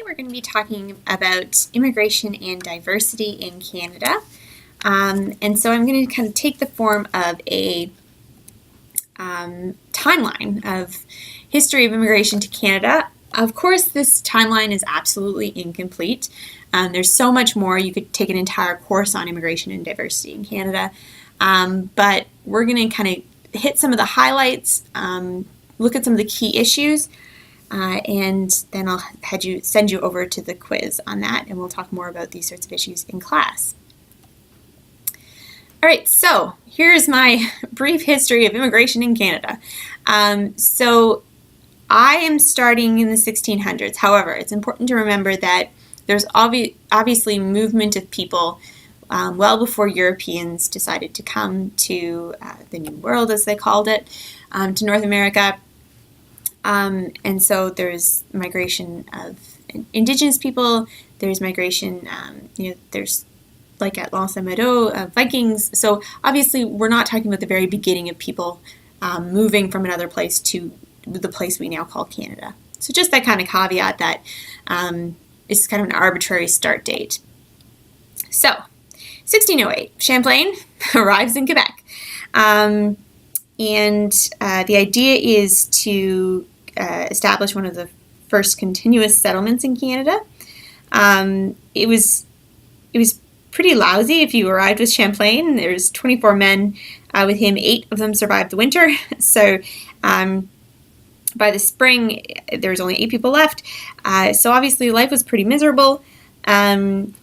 we're going to be talking about immigration and diversity in Canada. And so I'm going to kind of take the form of a timeline of history of immigration to Canada. Of course, this timeline is absolutely incomplete. There's so much more. You could take an entire course on immigration and diversity in Canada. But we're going to kind of hit some of the highlights, look at some of the key issues, and then I'll send you over to the quiz on that, and we'll talk more about these sorts of issues in class. All right, so here's my brief history of immigration in Canada. So I am starting in the 1600s. However, it's important to remember that there's obviously movement of people well before Europeans decided to come to the New World, as they called it, to North America. And so there's migration of Indigenous people, there's migration, there's like at L'Anse-Meadow, Vikings. So obviously we're not talking about the very beginning of people moving from another place to the place we now call Canada. So just that kind of caveat that it's kind of an arbitrary start date. So 1608, Champlain arrives in Quebec. And the idea is to establish one of the first continuous settlements in Canada. It was pretty lousy if you arrived with Champlain. There's 24 men with him. 8 of them survived the winter. So by the spring, there was only 8 people left. So obviously life was pretty miserable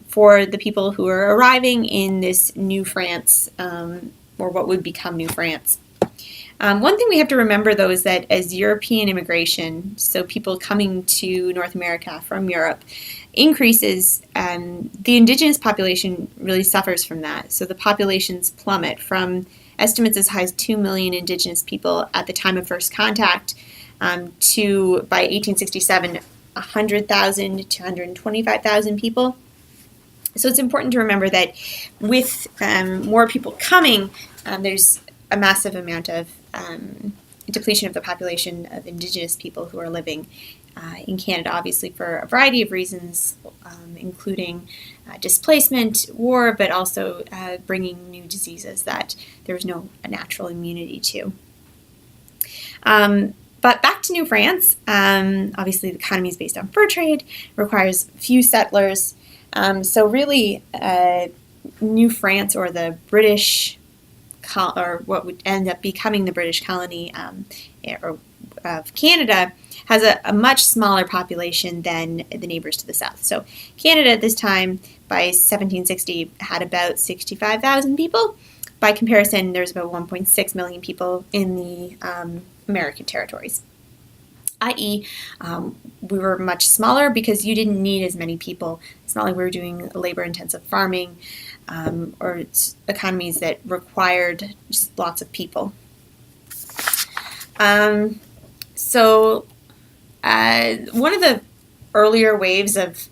for the people who were arriving in this New France, or what would become New France. One thing we have to remember, though, is that as European immigration, so people coming to North America from Europe, increases, the Indigenous population really suffers from that. So the populations plummet from estimates as high as 2 million Indigenous people at the time of first contact to, by 1867, 100,000 to 125,000 people. So it's important to remember that with more people coming, there's a massive amount of depletion of the population of Indigenous people who are living in Canada, obviously for a variety of reasons, including displacement, war, but also bringing new diseases that there was no natural immunity to. But back to New France, obviously the economy is based on fur trade, requires few settlers. So really, New France, or the British, or what would end up becoming the British colony of Canada, has a much smaller population than the neighbors to the south. So Canada at this time, by 1760, had about 65,000 people. By comparison, there's about 1.6 million people in the American territories, i.e. We were much smaller because you didn't need as many people. It's not like we were doing labor-intensive farming or economies that required just lots of people. So one of the earlier waves of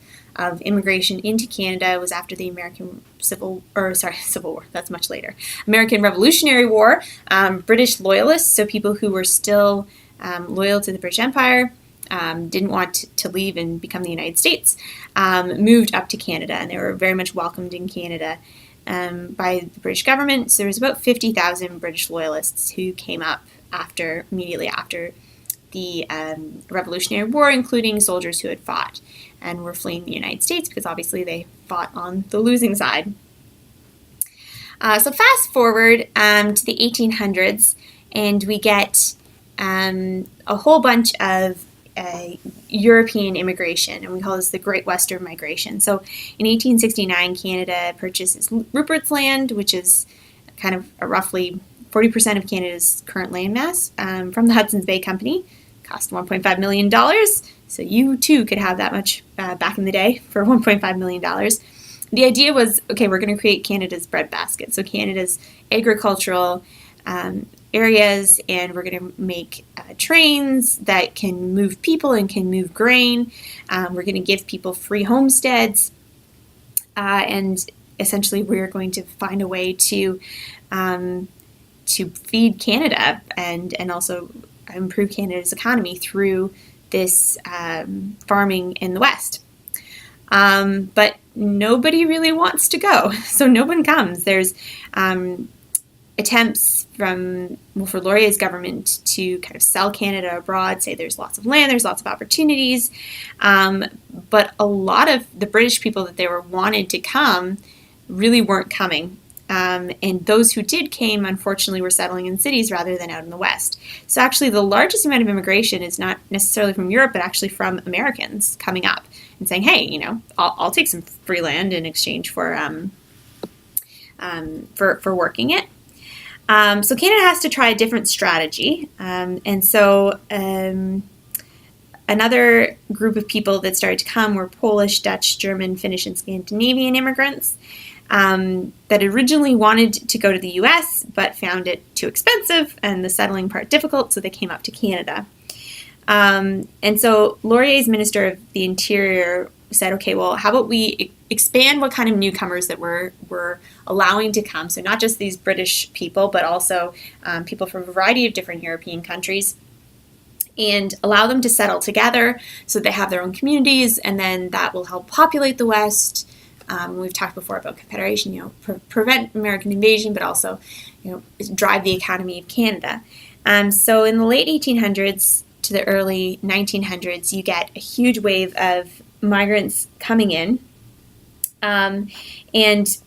immigration into Canada was after the American Civil War, that's much later. American Revolutionary War, British loyalists, so people who were still loyal to the British Empire, didn't want to leave and become the United States, moved up to Canada, and they were very much welcomed in Canada by the British government. So there was about 50,000 British loyalists who came up immediately after the Revolutionary War, including soldiers who had fought and were fleeing the United States because obviously they fought on the losing side. So fast forward to the 1800s, and we get a whole bunch of European immigration, and we call this the Great Western Migration. So in 1869, Canada purchases Rupert's Land, which is kind of roughly 40% of Canada's current landmass, from the Hudson's Bay Company. Cost $1.5 million, so you too could have that much back in the day for $1.5 million. The idea was, okay, we're going to create Canada's breadbasket, so Canada's agricultural areas, and we're going to make trains that can move people and can move grain. We're going to give people free homesteads, and essentially we're going to find a way to feed Canada and also improve Canada's economy through this farming in the West. But nobody really wants to go, so no one comes. There's attempts for Laurier's government to kind of sell Canada abroad, say there's lots of land, there's lots of opportunities, but a lot of the British people that they were wanted to come really weren't coming. And those who did came, unfortunately, were settling in cities rather than out in the West. So actually the largest amount of immigration is not necessarily from Europe, but actually from Americans coming up and saying, hey, I'll take some free land in exchange for working it. So Canada has to try a different strategy. And so another group of people that started to come were Polish, Dutch, German, Finnish, and Scandinavian immigrants that originally wanted to go to the U.S. but found it too expensive and the settling part difficult, so they came up to Canada. And so Laurier's Minister of the Interior said, okay, well, how about we expand what kind of newcomers that we're allowing to come, so not just these British people, but also people from a variety of different European countries, and allow them to settle together so they have their own communities, and then that will help populate the West. We've talked before about confederation, prevent American invasion, but also, drive the economy of Canada. So in the late 1800s to the early 1900s, you get a huge wave of migrants coming in. And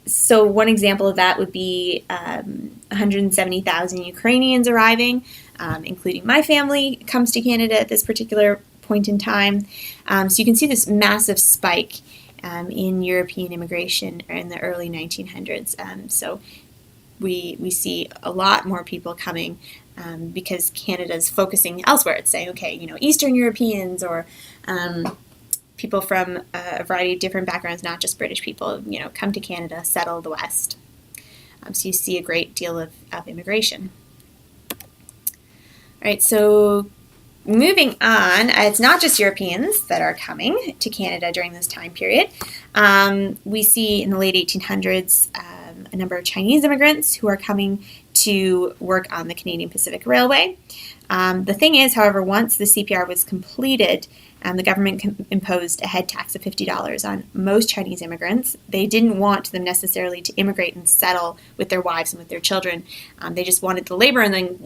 so one example of that would be 170,000 Ukrainians arriving, including my family, comes to Canada at this particular point in time. So you can see this massive spike in European immigration in the early 1900s. So we see a lot more people coming because Canada's focusing elsewhere. It's saying, okay, Eastern Europeans or people from a variety of different backgrounds, not just British people, come to Canada, settle the West. So you see a great deal of immigration. All right, so moving on, it's not just Europeans that are coming to Canada during this time period. We see in the late 1800s a number of Chinese immigrants who are coming to work on the Canadian Pacific Railway. The thing is, however, once the CPR was completed, the government imposed a head tax of $50 on most Chinese immigrants. They didn't want them necessarily to immigrate and settle with their wives and with their children. They just wanted the labor and then,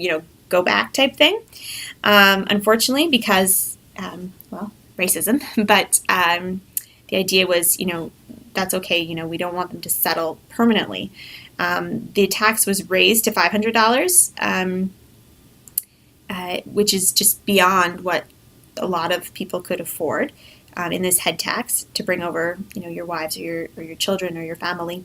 go back type thing. Unfortunately, because, racism, but the idea was, that's okay, we don't want them to settle permanently. The tax was raised to $500, which is just beyond what a lot of people could afford in this head tax to bring over, your wives or your children or your family.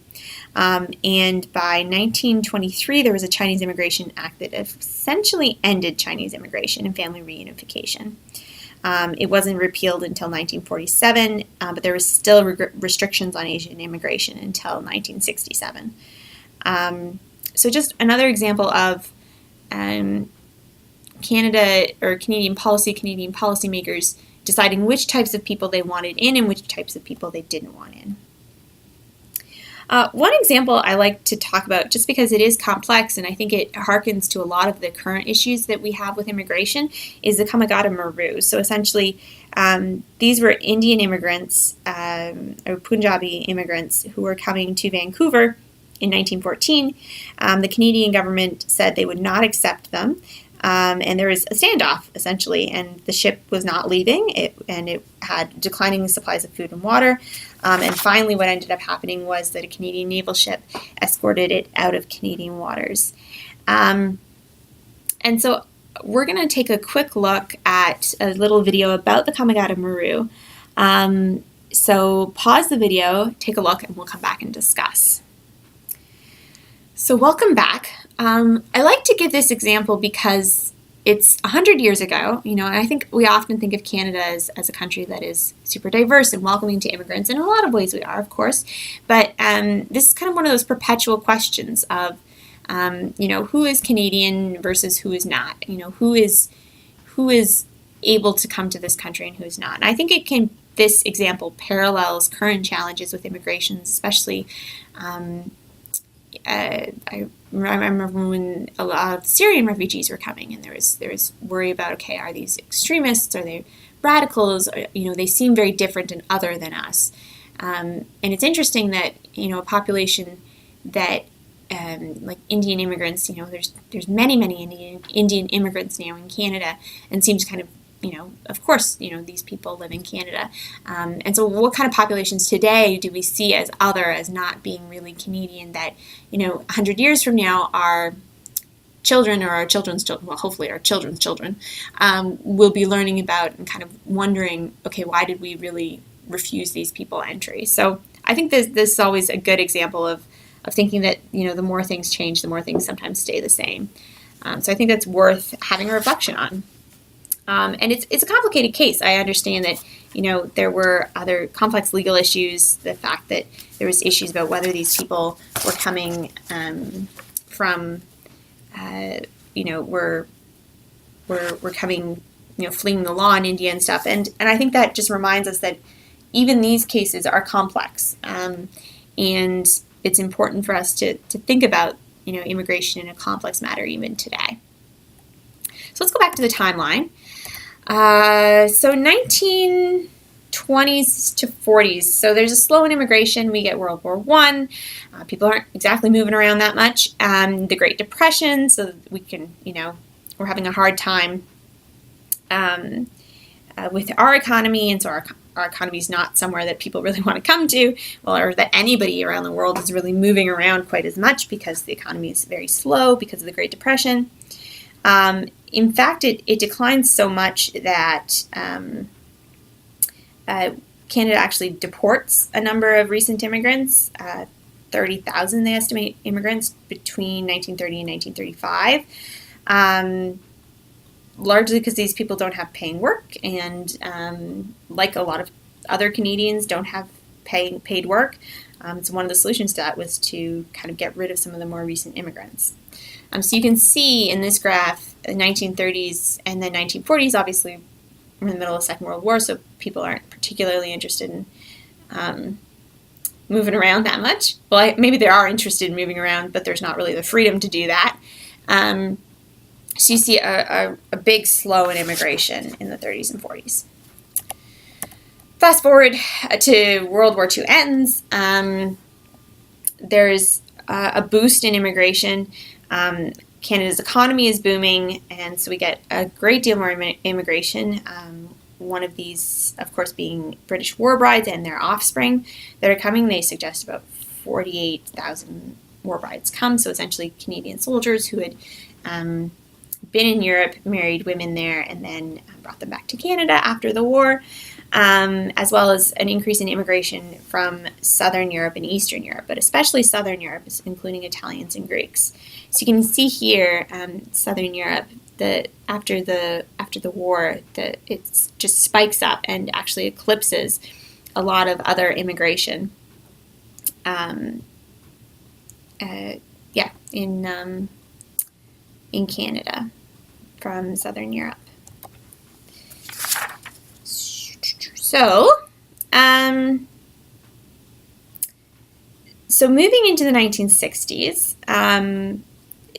And by 1923, there was a Chinese Immigration Act that essentially ended Chinese immigration and family reunification. It wasn't repealed until 1947, but there was still restrictions on Asian immigration until 1967. So just another example of Canada or Canadian policymakers deciding which types of people they wanted in and which types of people they didn't want in. One example I like to talk about, just because it is complex and I think it harkens to a lot of the current issues that we have with immigration, is the Kamagata Maru. So essentially, these were Indian immigrants or Punjabi immigrants who were coming to Vancouver in 1914. The Canadian government said they would not accept them. And there was a standoff, essentially, and the ship was not leaving, and it had declining supplies of food and water. And finally, what ended up happening was that a Canadian naval ship escorted it out of Canadian waters. And so we're going to take a quick look at a little video about the Kamagata Maru. So pause the video, take a look, and we'll come back and discuss. So welcome back. I like to give this example because it's 100 years ago, and I think we often think of Canada as a country that is super diverse and welcoming to immigrants. In a lot of ways we are, of course, but this is kind of one of those perpetual questions of, who is Canadian versus who is not, who is able to come to this country and who is not. And I think this example parallels current challenges with immigration, especially I remember when a lot of Syrian refugees were coming, and there was worry about, okay, are these extremists? Are they radicals, they seem very different and other than us. And it's interesting that, a population that, like Indian immigrants, there's many Indian immigrants now in Canada, and seems kind of, of course, these people live in Canada. And so what kind of populations today do we see as other, as not being really Canadian, that, 100 years from now our children or our children's children, well, hopefully our children's children, will be learning about and kind of wondering, okay, why did we really refuse these people entry? So I think this is always a good example of thinking that, the more things change, the more things sometimes stay the same. So I think that's worth having a reflection on. And it's a complicated case. I understand that, there were other complex legal issues, the fact that there was issues about whether these people were coming from, were coming, fleeing the law in India and stuff. And I think that just reminds us that even these cases are complex. And it's important for us to think about, immigration in a complex matter even today. So let's go back to the timeline. So 1920s to 40s. So there's a slow in immigration. We get World War I. People aren't exactly moving around that much. The Great Depression. So we can, we're having a hard time with our economy, and so our economy is not somewhere that people really want to come to, or that anybody around the world is really moving around quite as much, because the economy is very slow because of the Great Depression. In fact, it declines so much that Canada actually deports a number of recent immigrants, 30,000 they estimate immigrants between 1930 and 1935, largely because these people don't have paying work, and like a lot of other Canadians, don't have paid work. So one of the solutions to that was to kind of get rid of some of the more recent immigrants. So you can see in this graph, the 1930s and then 1940s, obviously we're in the middle of the Second World War, so people aren't particularly interested in moving around that much. Well, maybe they are interested in moving around, but there's not really the freedom to do that. So you see a big slow in immigration in the 30s and 40s. Fast forward to World War II ends. There's a boost in immigration. Canada's economy is booming, and so we get a great deal more immigration. One of these, of course, being British war brides and their offspring that are coming. They suggest about 48,000 war brides come, so essentially Canadian soldiers who had been in Europe, married women there, and then brought them back to Canada after the war, as well as an increase in immigration from Southern Europe and Eastern Europe, but especially Southern Europe, including Italians and Greeks. So you can see here, Southern Europe, that after the war, it just spikes up and actually eclipses a lot of other immigration. In Canada from Southern Europe. So moving into the 1960s,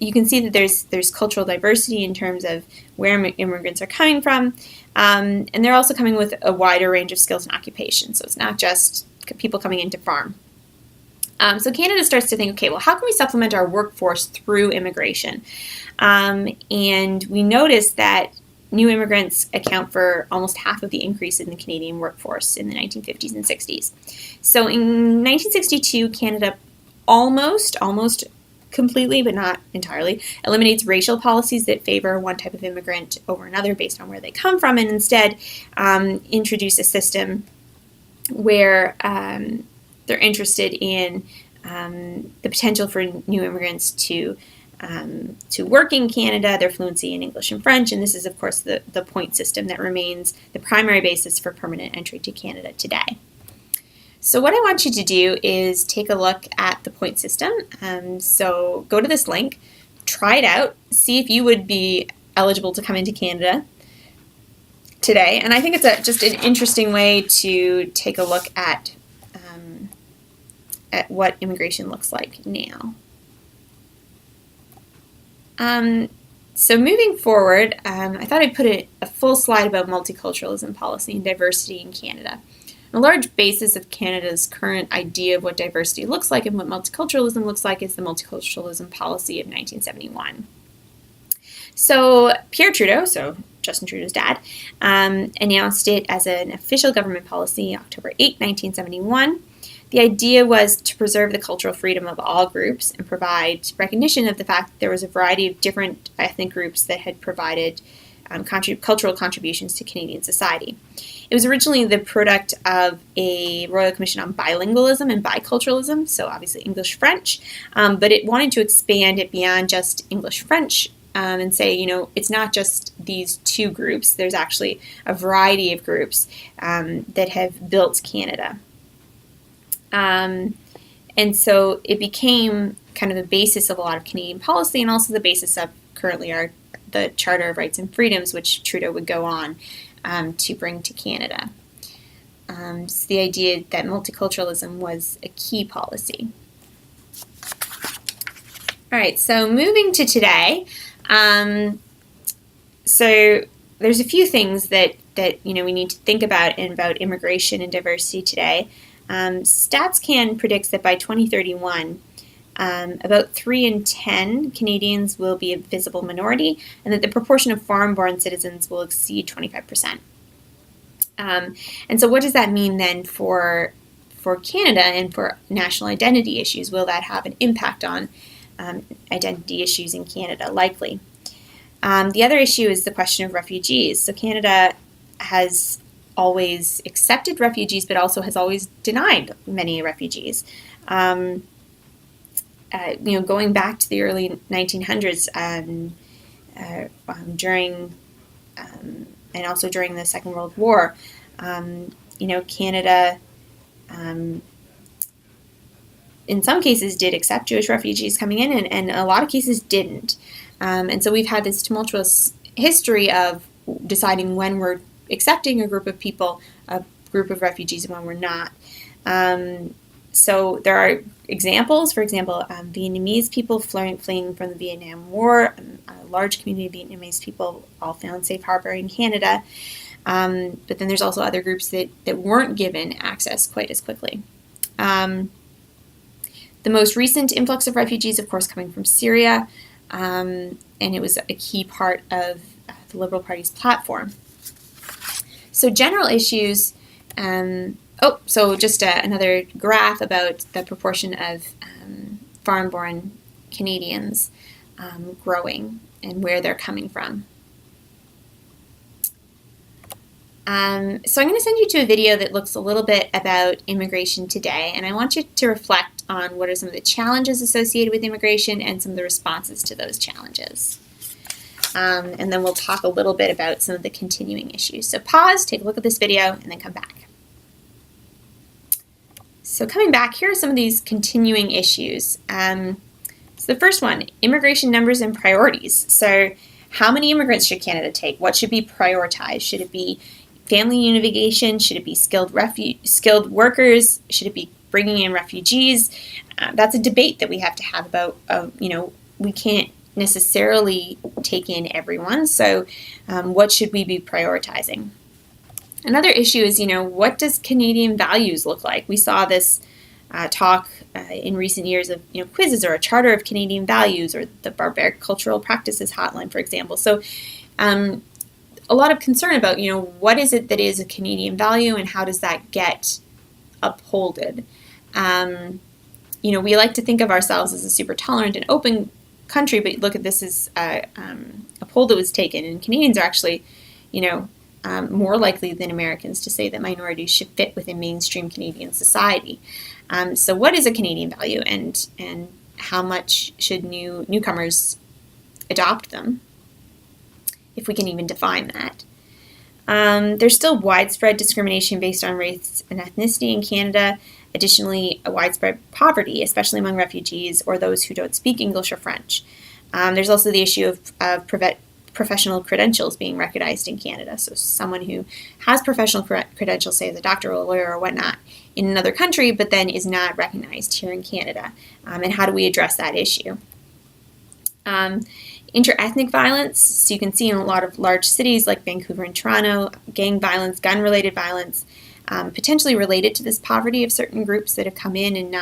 you can see that there's cultural diversity in terms of where immigrants are coming from, and they're also coming with a wider range of skills and occupations. So it's not just people coming in to farm. So Canada starts to think, okay, well, how can we supplement our workforce through immigration? And we notice that new immigrants account for almost half of the increase in the Canadian workforce in the 1950s and 60s. So in 1962, Canada almost completely, but not entirely, eliminates racial policies that favor one type of immigrant over another based on where they come from, and instead introduce a system where they're interested in the potential for new immigrants to work in Canada, their fluency in English and French, and this is, of course, the point system that remains the primary basis for permanent entry to Canada today. So what I want you to do is take a look at the point system. So go to this link, try it out, see if you would be eligible to come into Canada today. And I think it's just an interesting way to take a look at what immigration looks like now. So moving forward, I thought I'd put a full slide about multiculturalism policy and diversity in Canada. A large basis of Canada's current idea of what diversity looks like and what multiculturalism looks like is the multiculturalism policy of 1971. So Pierre Trudeau, so Justin Trudeau's dad, announced it as an official government policy October 8, 1971. The idea was to preserve the cultural freedom of all groups and provide recognition of the fact that there was a variety of different ethnic groups that had provided cultural contributions to Canadian society. It was originally the product of a Royal Commission on Bilingualism and Biculturalism, so obviously English-French, but it wanted to expand it beyond just English-French and say, it's not just these two groups. There's actually a variety of groups that have built Canada. And so it became kind of the basis of a lot of Canadian policy and also the basis of currently the Charter of Rights and Freedoms, which Trudeau would go on to bring to Canada. So the idea that multiculturalism was a key policy. All right, so moving to today, so there's a few things that we need to think about immigration and diversity today. StatsCan predicts that by 2031, about 3 in 10 Canadians will be a visible minority, and that the proportion of foreign-born citizens will exceed 25%. And so what does that mean then for Canada and for national identity issues? Will that have an impact on identity issues in Canada? Likely. The other issue is the question of refugees. So Canada has always accepted refugees, but also has always denied many refugees. Going back to the early 1900s, during and also during the Second World War, Canada, in some cases, did accept Jewish refugees coming in, and a lot of cases didn't. And so we've had this tumultuous history of deciding when we're accepting a group of people, a group of refugees, and when we're not. So there are examples. For example, Vietnamese people fleeing from the Vietnam War. A large community of Vietnamese people all found safe harbor in Canada. But then there's also other groups that weren't given access quite as quickly. The most recent influx of refugees, of course, coming from Syria, and it was a key part of the Liberal Party's platform. So general issues, so just another graph about the proportion of foreign-born Canadians growing and where they're coming from. So I'm going to send you to a video that looks a little bit about immigration today, and I want you to reflect on what are some of the challenges associated with immigration and some of the responses to those challenges. And then we'll talk a little bit about some of the continuing issues. So pause, take a look at this video, and then come back. So coming back, here are some of these continuing issues. So the first one, immigration numbers and priorities. So how many immigrants should Canada take? What should be prioritized? Should it be family unification? Should it be skilled workers? Should it be bringing in refugees? That's a debate that we have to have about, we can't necessarily take in everyone. So what should we be prioritizing? Another issue is, what does Canadian values look like? We saw this talk in recent years of, quizzes or a charter of Canadian values or the barbaric cultural practices hotline, for example. So a lot of concern about, what is it that is a Canadian value and how does that get upholded? We like to think of ourselves as a super tolerant and open country, but look at this as a poll that was taken, and Canadians are actually, more likely than Americans to say that minorities should fit within mainstream Canadian society. So what is a Canadian value, and how much should newcomers adopt them, if we can even define that? There's still widespread discrimination based on race and ethnicity in Canada. Additionally, a widespread poverty, especially among refugees or those who don't speak English or French. There's also the issue of professional credentials being recognized in Canada. So someone who has professional credentials, say as a doctor or a lawyer or whatnot, in another country, but then is not recognized here in Canada. And how do we address that issue? Interethnic violence, so you can see in a lot of large cities like Vancouver and Toronto, gang violence, gun-related violence, potentially related to this poverty of certain groups that have come in and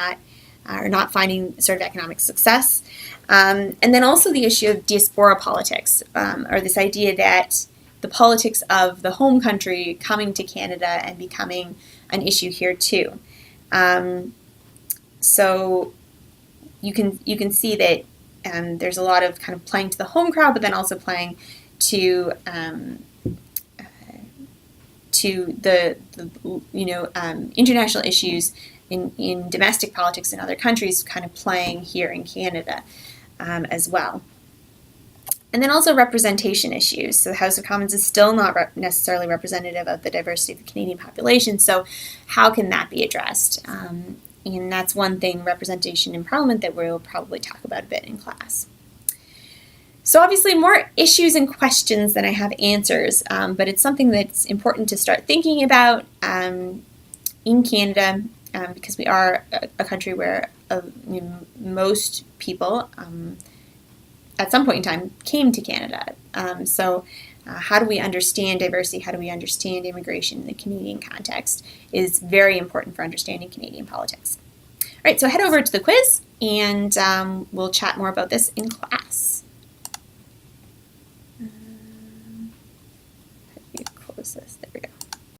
are not finding sort of economic success. And then also the issue of diaspora politics, or this idea that the politics of the home country coming to Canada and becoming an issue here too. So you can see that there's a lot of kind of playing to the home crowd, but then also playing to the international issues in domestic politics in other countries, kind of playing here in Canada as well. And then also representation issues. So the House of Commons is still not necessarily representative of the diversity of the Canadian population. So how can that be addressed? And that's one thing, representation in Parliament, that we'll probably talk about a bit in class. So obviously more issues and questions than I have answers, but it's something that's important to start thinking about in Canada, because we are a country where most people at some point in time came to Canada. So how do we understand diversity? How do we understand immigration in the Canadian context is very important for understanding Canadian politics. All right, so head over to the quiz, and we'll chat more about this in class. How do you close this?